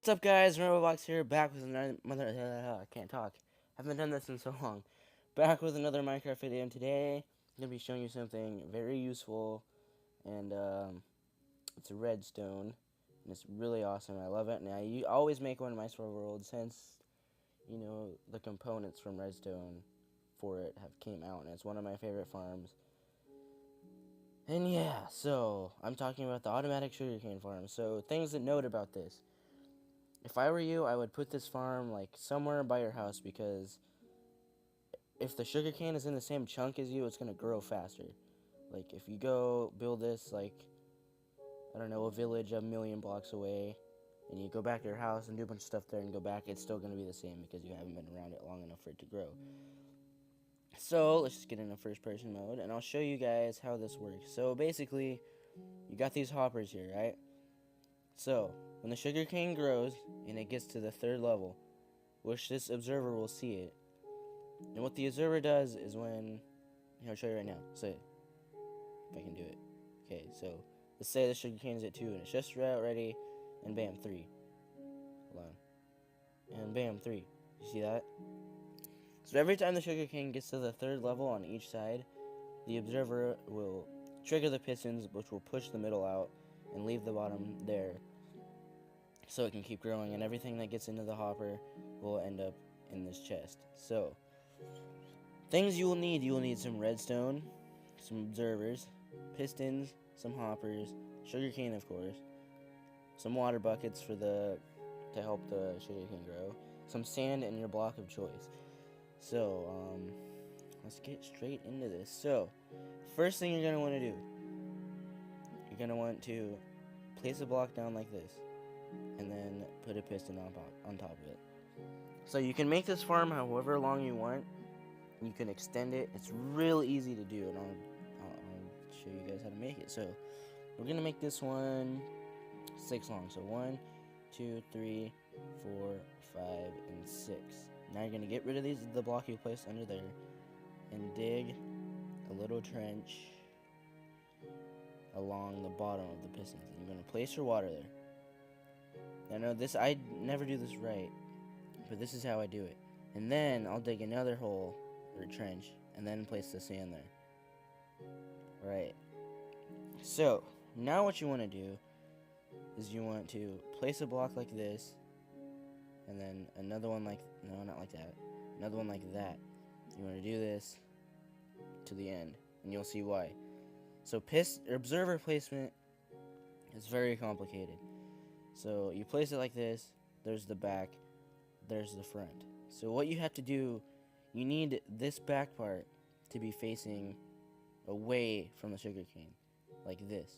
What's up, guys? Blockz here, back with another. I can't talk. Haven't done this in so long. Back with another Minecraft video, and today I'm gonna be showing you something very useful, and it's a redstone, and it's really awesome. I love it, and I always make one in my survival world since the components from redstone for it have came out, and it's one of my favorite farms. And yeah, so I'm talking about the automatic sugarcane farm. So things to note about this. If I were you, I would put this farm like somewhere by your house, because if the sugarcane is in the same chunk as you, it's gonna grow faster. Like if you go build this like, I don't know, a village a million blocks away, and you go back to your house and do a bunch of stuff there and go back, it's still gonna be the same because you haven't been around it long enough for it to grow. So let's just get into first person mode, and I'll show you guys how this works. So basically, you got these hoppers here, right? So when the sugarcane grows and it gets to the third level, which this observer will see it. And what the observer does is when, I'll show you right now. So, if I can do it. Okay, so let's say the sugar cane is at 2 and it's just about ready, and bam, 3. Hold on. And bam, 3. You see that? So every time the sugar cane gets to the third level on each side, the observer will trigger the pistons, which will push the middle out and leave the bottom there, so it can keep growing, and everything that gets into the hopper will end up in this chest. So things you will need some redstone, some observers, pistons, some hoppers, sugarcane of course, some water buckets to help the sugarcane grow, some sand, and your block of choice. So let's get straight into this. So first thing you're gonna want to do, you're gonna want to place a block down like this, and then put a piston on top of it. So you can make this farm however long you want. You can extend it. It's real easy to do, and I'll show you guys how to make it. So we're gonna make this one 6 long. So 1, 2, 3, 4, 5, and 6. Now you're gonna get rid of the block you placed under there, and dig a little trench along the bottom of the pistons. And you're gonna place your water there. Now this, I never do this right, but this is how I do it. And then I'll dig another hole or trench, and then place the sand there. Right. So now what you want to do is you want to place a block like this, and then another one like, no, not like that, another one like that. You want to do this to the end, and you'll see why. So observer placement is very complicated. So you place it like this, there's the back, there's the front. So what you have to do, you need this back part to be facing away from the sugarcane, like this.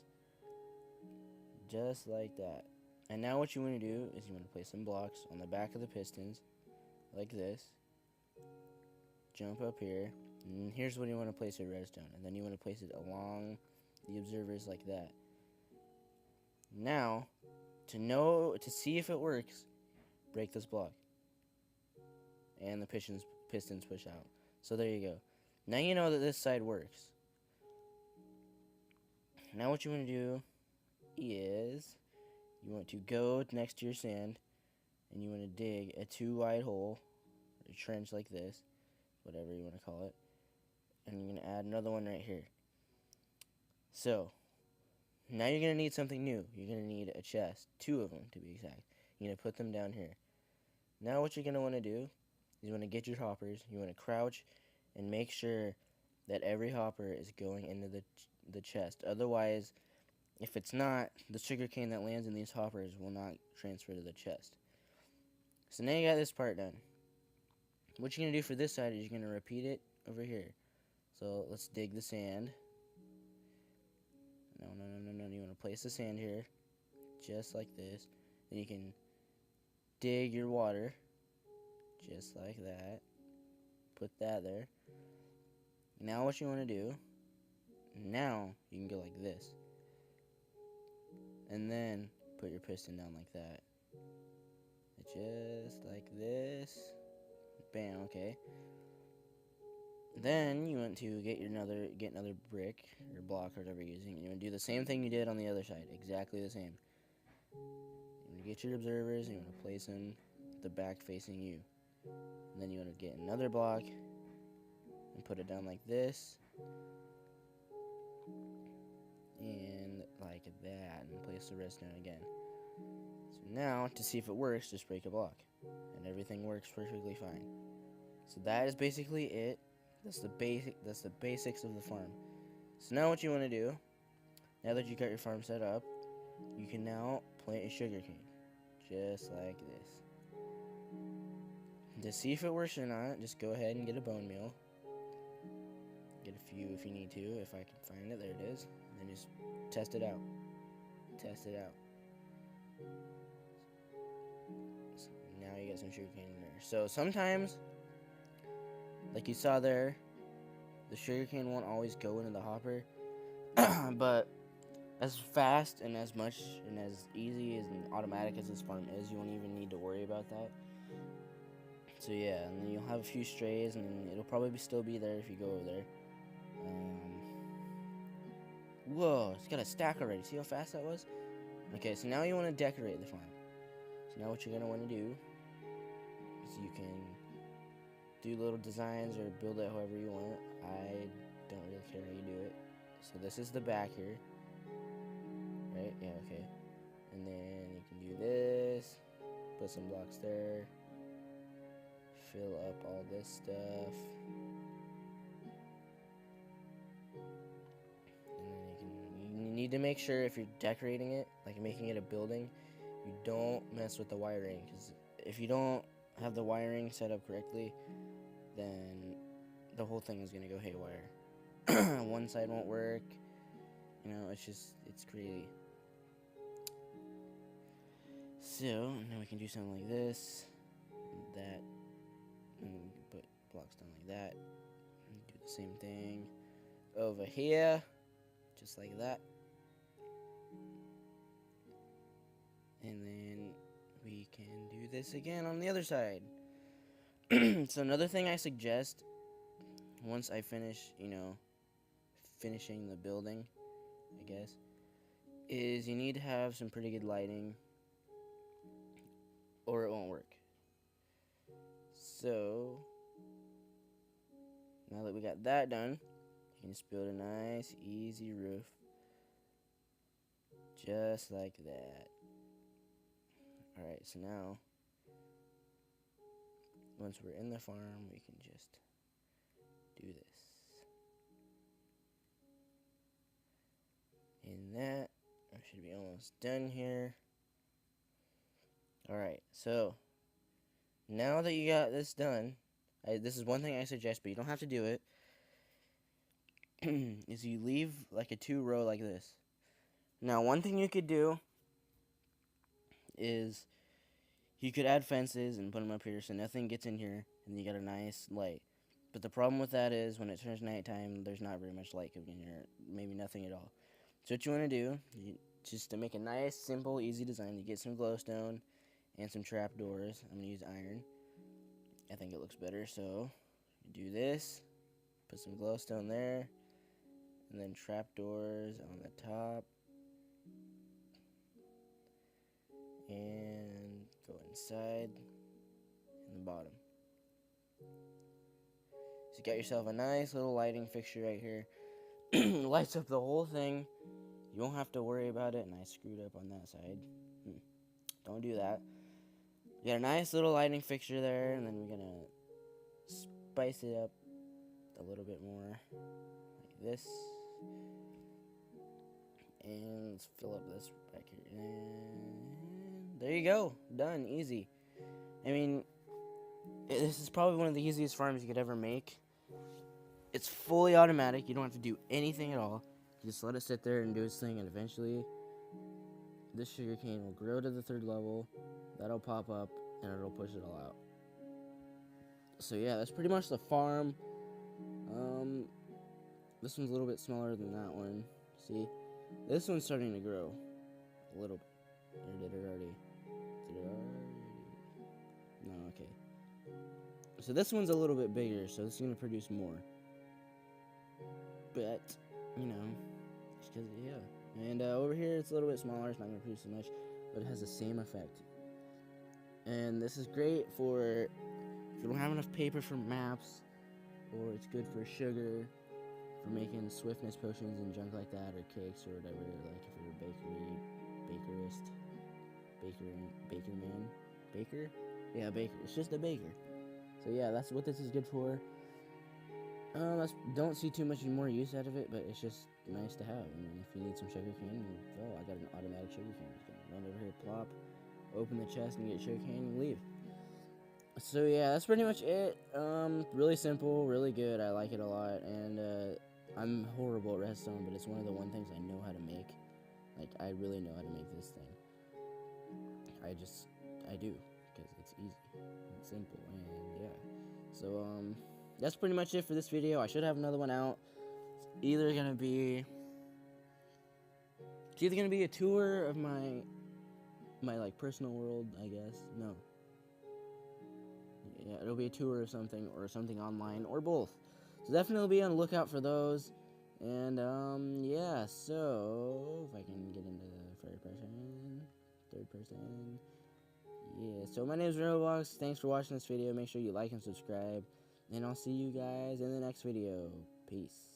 Just like that. And now what you want to do is you want to place some blocks on the back of the pistons, like this. Jump up here, and here's where you want to place your redstone. And then you want to place it along the observers like that. Now, to see if it works, break this block. And the pistons push out. So there you go. Now you know that this side works. Now what you want to do is you want to go next to your sand, and you want to dig a 2 wide hole, a trench like this, whatever you want to call it, and you're going to add another one right here. So now you're going to need something new. You're going to need a chest, 2 of them to be exact. You're going to put them down here. Now what you're going to want to do, you want to get your hoppers, you want to crouch and make sure that every hopper is going into the chest. Otherwise, if it's not, the sugarcane that lands in these hoppers will not transfer to the chest. So now you got this part done. What you're going to do for this side is you're going to repeat it over here. So let's dig the sand. No. You want to place the sand here, just like this. Then you can dig your water, just like that. Put that there. Now what you want to do, now you can go like this. And then put your piston down like that. Just like this. Bam, okay. Then you want to get another brick or block or whatever you're using. You want to do the same thing you did on the other side. Exactly the same. You to get your observers, and you want to place them the back facing you. And then you want to get another block and put it down like this. And like that, and place the rest down again. So now, to see if it works, just break a block. And everything works perfectly fine. So that is basically it. That's the basics of the farm. So now what you want to do, now that you got your farm set up, you can now plant a sugarcane. Just like this. To see if it works or not, just go ahead and get a bone meal. Get a few if you need to, if I can find it. There it is. And then just test it out. Test it out. So now you got some sugarcane in there. So sometimes, like you saw there, the sugarcane won't always go into the hopper. But as fast and as much and as easy and automatic as this farm is, you won't even need to worry about that. So yeah, and then you'll have a few strays, and then it'll probably still be there if you go over there. Whoa, it's got a stack already. See how fast that was? Okay, so now you want to decorate the farm. So now what you're going to want to do is you can do little designs or build it however you want. I don't really care how you do it. So this is the back here. Right? Yeah, okay. And then you can do this. Put some blocks there. Fill up all this stuff. You need to make sure if you're decorating it, like making it a building, you don't mess with the wiring, because if you don't have the wiring set up correctly, then the whole thing is going to go haywire. One side won't work, you know, it's crazy. So, now we can do something like this, that, and we can put blocks down like that, and do the same thing over here, just like that. And then we can do this again on the other side. So another thing I suggest, once I finish, finishing the building, I guess, is you need to have some pretty good lighting, or it won't work. So, now that we got that done, you can just build a nice, easy roof. Just like that. Alright, so now, once we're in the farm, we can just do this. And that, I should be almost done here. Alright, so, now that you got this done, this is one thing I suggest, but you don't have to do it, is you leave like a 2-row like this. Now, one thing you could do is you could add fences and put them up here so nothing gets in here, and you got a nice light. But the problem with that is when it turns nighttime, there's not very much light coming in here, maybe nothing at all. So what you want to do, just to make a nice, simple, easy design, you get some glowstone and some trapdoors. I'm going to use iron. I think it looks better, so you do this, put some glowstone there, and then trapdoors on the top. And go inside and the bottom. So you got yourself a nice little lighting fixture right here. Lights up the whole thing. You won't have to worry about it. And I screwed up on that side. Don't do that. You got a nice little lighting fixture there, and then we're gonna spice it up a little bit more, like this. And let's fill up this back here. And there you go. Done. Easy. I mean, this is probably one of the easiest farms you could ever make. It's fully automatic. You don't have to do anything at all. You just let it sit there and do its thing, and eventually this sugarcane will grow to the 3rd level. That'll pop up, and it'll push it all out. So yeah, that's pretty much the farm. This one's a little bit smaller than that one. See? This one's starting to grow a little bit. Or did it already? No, okay. So this one's a little bit bigger, so it's going to produce more. But, just because, yeah. And over here, it's a little bit smaller. It's not going to produce as much. but it has the same effect. And this is great for if you don't have enough paper for maps, or it's good for sugar, for making swiftness potions and junk like that, or cakes or whatever. Like if you're a baker. Yeah, baker. It's just a baker. So yeah, that's what this is good for. Don't see too much more use out of it, but it's just nice to have. I mean, if you need some sugar cane, oh, I got an automatic sugar cane. Just gonna run over here, plop, open the chest and get sugar cane and leave. So yeah, that's pretty much it. Really simple, really good. I like it a lot, and I'm horrible at redstone, but it's one of the things I know how to make. Like, I really know how to make this thing. I do, because it's easy and simple, and yeah. So that's pretty much it for this video. I should have another one out. It's either gonna be a tour of my like personal world, I guess. No. Yeah, it'll be a tour of something, or something online, or both. So definitely be on the lookout for those. And yeah, so if I can get into the third person. Yeah, so my name is Blockz. Thanks for watching this video. Make sure you like and subscribe. And I'll see you guys in the next video. Peace.